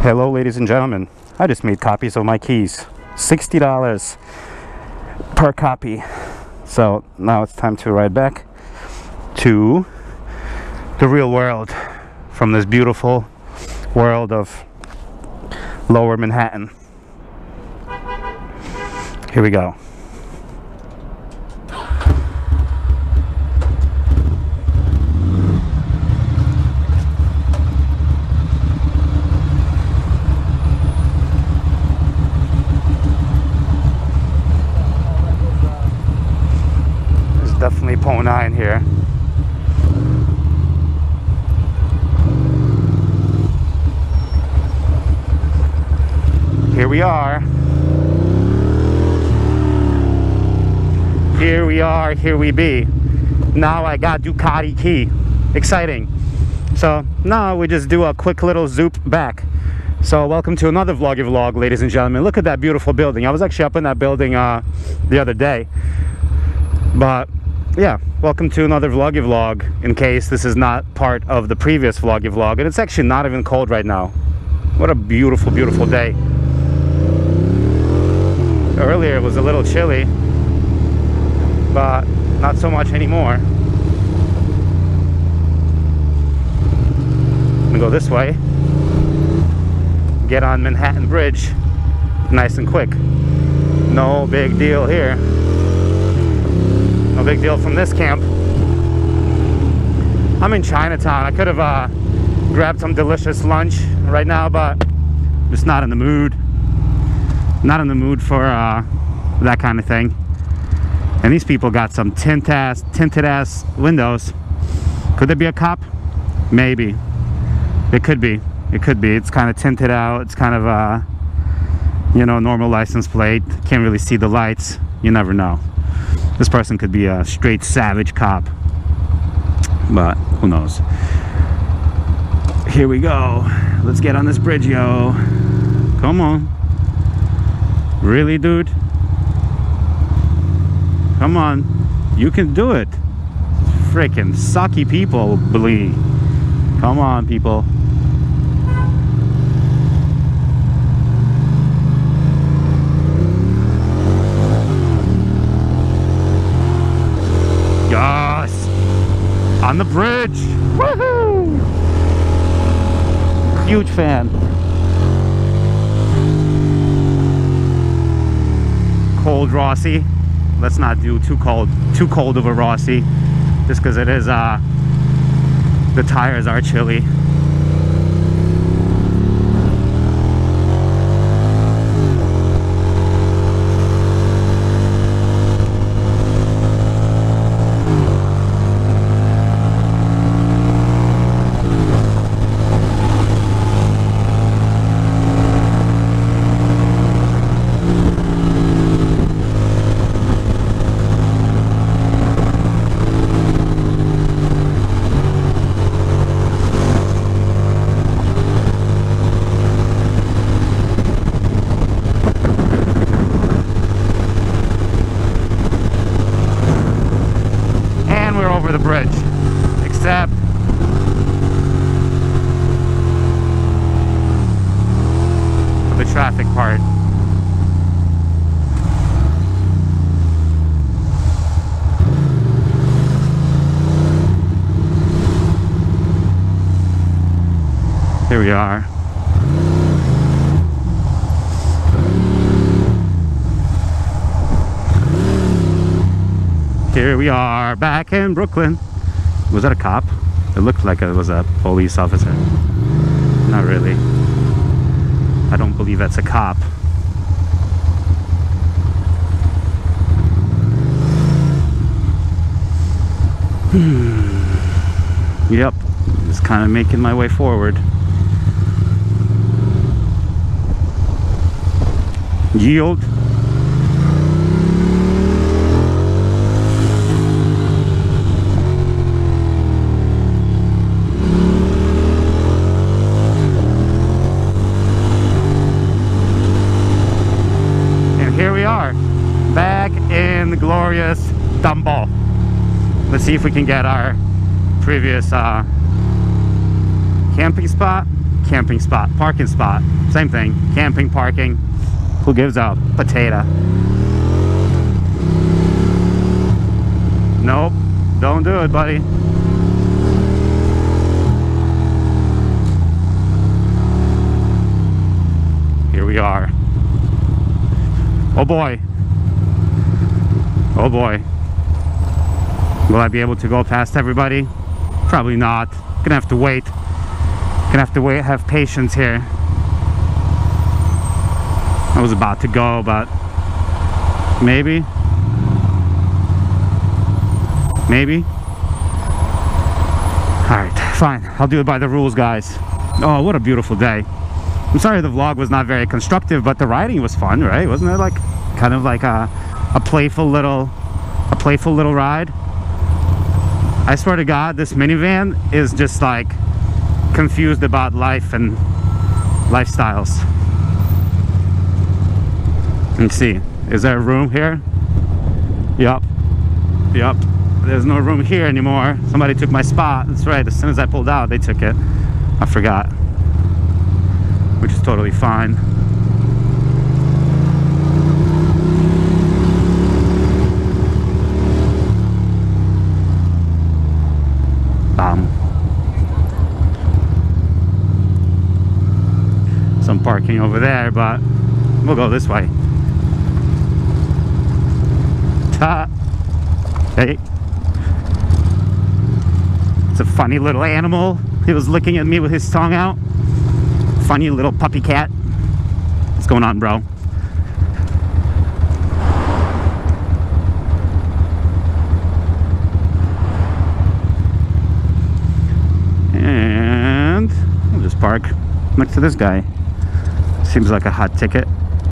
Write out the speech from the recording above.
Hello ladies and gentlemen, I just made copies of my keys. $60 per copy. So now it's time to ride back to the real world from this beautiful world of Lower Manhattan. Here we go. Definitely pole 9 here. Here we are. Here we are, here we be. Now I got Ducati key. Exciting. So now we just do a quick little zoop back. So welcome to another vloggy vlog, ladies and gentlemen. Look at that beautiful building. I was actually up in that building the other day. But yeah, welcome to another vloggy vlog, in case this is not part of the previous vloggy vlog. And it's actually not even cold right now. What a beautiful, beautiful day. Earlier it was a little chilly, but not so much anymore. I'm gonna go this way, get on Manhattan Bridge nice and quick. No big deal here. No big deal from this camp. I'm in Chinatown. I could have grabbed some delicious lunch right now, but just not in the mood. Not in the mood for that kind of thing. And these people got some tinted ass windows. Could there be a cop? Maybe. It could be. It could be. It's kind of tinted out. It's kind of you know, normal license plate. Can't really see the lights. You never know. This person could be a straight savage cop, but who knows. Here we go. Let's get on this bridge, yo. Come on. Really, dude? Come on. You can do it. Freaking sucky people, believe. Come on, people. Yes! On the bridge! Woohoo! Huge fan. Cold Rossi. Let's not do too cold of a Rossi, just because it is the tires are chilly. The bridge, except the traffic part. Here we are. Here we are back in Brooklyn. Was that a cop? It looked like it was a police officer. Not really. I don't believe that's a cop. Yep, just kind of making my way forward. Yield. Here we are, back in the glorious Dumbo. Let's see if we can get our previous camping spot camping spot, parking spot. Same thing. Camping, parking. Who gives a potato? Nope. Don't do it, buddy. Here we are. Oh boy. Oh boy. Will I be able to go past everybody? Probably not. Gonna have to wait. Gonna have to wait, have patience here. I was about to go, but maybe. Maybe. Alright, fine. I'll do it by the rules, guys. Oh, what a beautiful day. I'm sorry the vlog was not very constructive, but the riding was fun, right? Wasn't it like kind of like a playful little ride? I swear to God, this minivan is just like confused about life and lifestyles. Let's see. Is there room here? Yup. Yup. There's no room here anymore. Somebody took my spot. That's right. As soon as I pulled out, they took it. I forgot. Which is totally fine. Some parking over there, but we'll go this way. Ta! Hey. It's a funny little animal. He was looking at me with his tongue out. Funny little puppy cat. What's going on, bro? And we'll just park next to this guy. Seems like a hot ticket.